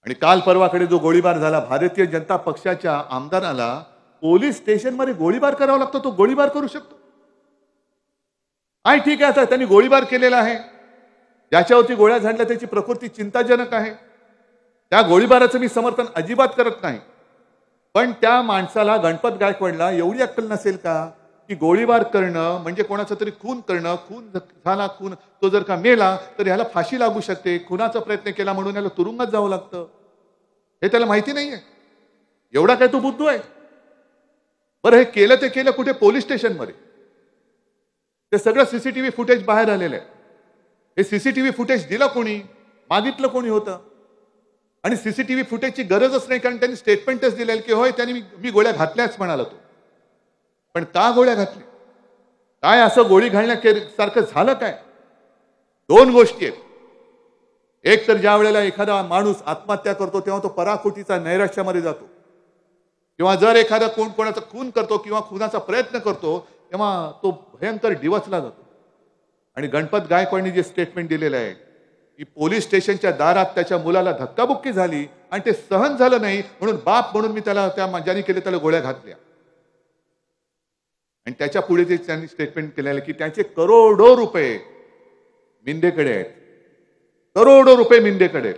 आणि काल परवाकडे जो गोळीबार झाला, भारतीय जनता पक्षाच्या आमदाराला पोलीस स्टेशनमध्ये गोळीबार करावा लागतो, तो गोळीबार करू शकतो. आहे ठीक आहे, आता त्यांनी गोळीबार केलेला आहे, ज्याच्यावरती गोळ्या झाडल्या त्याची प्रकृती चिंताजनक आहे, त्या गोळीबाराचं मी समर्थन अजिबात करत नाही. पण त्या माणसाला, गणपत गायकवाडला एवढी अक्कल नसेल का की गोळीबार करणं म्हणजे कोणाचा तरी खून करणं, खून झाला, खून तो जर का मेला तर ह्याला फाशी लागू शकते, खुनाचा प्रयत्न केला म्हणून ह्याला तुरुंगात जावं लागतं, हे त्याला माहिती नाहीये. एवढा काय तो बुद्धू आहे? बरं, हे केलं ते केलं कुठे? पोलीस स्टेशनमध्ये. ते सगळं सीसीटीव्ही फुटेज बाहेर आलेलं आहे. हे सीसीटीव्ही फुटेज दिलं कोणी? मागितलं कोणी होतं? आणि सीसीटीव्ही फुटेजची गरजच नाही, कारण त्यांनी स्टेटमेंटच दिलेलं की होय त्यांनी मी गोळ्या घातल्याच म्हणाला तो. पण का गोळ्या घातल्या? काय असं गोळी घालण्यासारखं झालं काय? दोन गोष्टी आहेत. एक तर ज्या वेळेला एखादा माणूस आत्महत्या करतो तेव्हा तो पराकोटीचा नैराश्यामध्ये जातो, किंवा जर एखादा कोण कोणाचा खून करतो किंवा खुनाचा प्रयत्न करतो तेव्हा तो भयंकर डिवचला जातो. आणि गणपत गायकवाडनी जे स्टेटमेंट दिलेलं आहे की पोलीस स्टेशनच्या दारात त्याच्या मुलाला धक्काबुक्की झाली आणि ते सहन झालं नाही म्हणून बाप म्हणून मी त्याला, त्या ज्यांनी केले त्याला गोळ्या घातल्या. आणि त्याच्या पुढे ते त्यांनी स्टेटमेंट केलेलं की त्याचे करोडो रुपये मिंदेकडे आहेत, करोडो रुपये मिंदेकडे.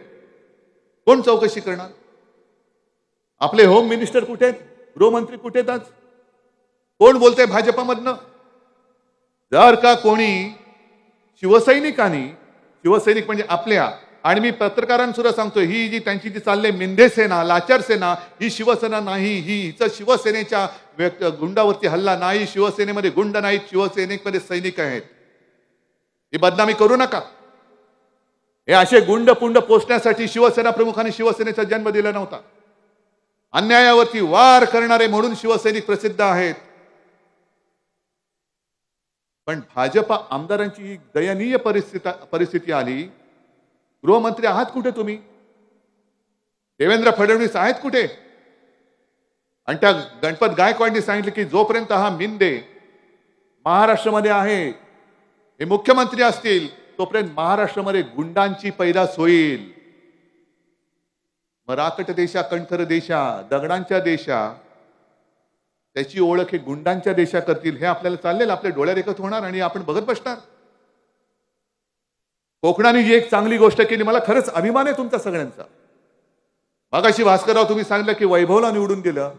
कोण चौकशी करणार? आपले होम मिनिस्टर कुठे आहेत? गृहमंत्री कुठे आहेत? आज कोण बोलतंय भाजपमधनं? जर का कोणी शिवसैनिकांनी, शिवसैनिक म्हणजे आपल्या, आणि मी पत्रकारांसुद्धा सांगतोय, ही जी त्यांची जी चालले मिंदे सेना, लाचार सेना, ही शिवसेना नाही, ही हिचं शिवसेनेच्या गुंडावरती हल्ला नाही, शिवसेनेमध्ये गुंड नाहीत, शिवसेनेमध्ये सैनिक आहेत, ही बदनामी करू नका. हे असे गुंड पुंड पोचण्यासाठी शिवसेना प्रमुखांनी शिवसेनेचा जन्म दिला नव्हता. अन्यायावरती वार करणारे म्हणून शिवसैनिक प्रसिद्ध आहेत. पण भाजप आमदारांची ही दयनीय परिस्थिती आली. गृहमंत्री आहात कुठे तुम्ही? देवेंद्र फडणवीस आहेत कुठे? आणि त्या गणपत गायकवाडनी सांगितलं की जोपर्यंत हा मिंदे महाराष्ट्रामध्ये आहे, हे मुख्यमंत्री असतील, तोपर्यंत महाराष्ट्रामध्ये गुंडांची पैदास होईल. मराकट देशा, कणखर देशा, दगडांच्या देशा, त्याची ओळख हे गुंडांच्या देशा करतील. हे आपल्याला चाललेलं आपल्या डोळ्यादेखत होणार आणि आपण बघत बसणार. कोकणाने जी एक चांगली गोष्ट केली, मला खरंच अभिमान आहे तुमचा सगळ्यांचा. मागाशी भास्करराव तुम्ही सांगितलं की वैभवला निवडून गेलं.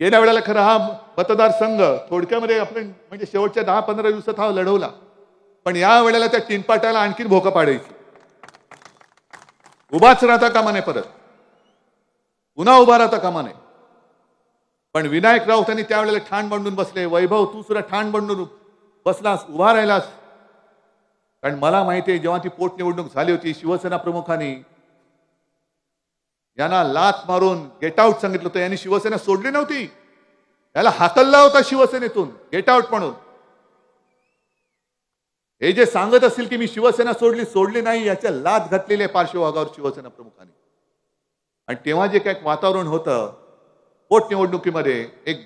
गेल्या वेळेला खरं हा मतदारसंघ थोडक्यामध्ये आपण म्हणजे शेवटच्या 10-15 दिवसात हा लढवला, पण या वेळेला त्या टिनपाट्याला आणखीन भोकं पाडायची. उभाच राहता कामा नये, परत पुन्हा उभा राहता कामा नये. पण विनायक राऊत त्यांनी त्यावेळेला ठाण बांधून बसले. वैभव, तू सुद्धा ठाण बांधून बसलास, उभा राहिलास. कारण मला माहिती आहे, जेव्हा ती पोटनिवडणूक झाली होती, शिवसेना प्रमुखांनी यांना लाथ मारून गेट आउट सांगितलं होतं. यांनी शिवसेना सोडली नव्हती, याला हाकलला होता शिवसेनेतून गेट आउट म्हणून. हे जे सांगत असतील की मी शिवसेना सोडली नाही, याच्या लाथ घातलेली आहे पार्श्वभागावर शिवसेना प्रमुखांनी. आणि तेव्हा जे काही वातावरण होतं पोटनिवडणुकीमध्ये, एक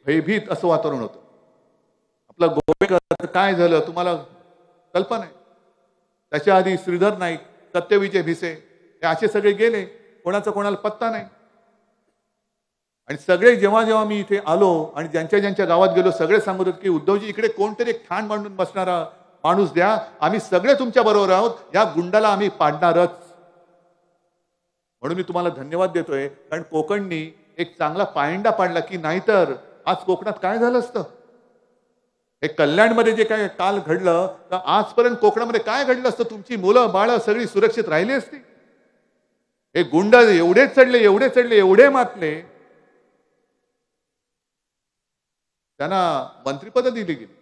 भयभीत असं वातावरण होतं. आपलं गोवेकर काय झालं तुम्हाला कल्पना आहे. त्याच्या आधी श्रीधर नाईक, सत्यविजय भिसे, हे असे सगळे गेले, कोणाचा कोणाला पत्ता नाही. आणि सगळे जेव्हा मी इथे आलो आणि ज्यांच्या गावात गेलो, सगळे सांगत होते की उद्धवजी, इकडे कोणतरी एक ठाण बांधून बसणारा माणूस द्या, आम्ही सगळे तुमच्या बरोबर आहोत, या गुंडाला आम्ही पाडणारच. म्हणून मी तुम्हाला धन्यवाद देतोय, कारण कोकणनी एक चांगला पायंडा पाडला, की नाहीतर आज कोकणात काय झालं असतं. हे कल्याणमध्ये जे काय काल घडलं, तर आजपर्यंत कोकणामध्ये काय घडलं असतं? तुमची मुलं बाळं सगळी सुरक्षित राहिली असती. हे गुंड एवढे चढले, एवढे मातले, त्यांना मंत्रिपद दिली गेली.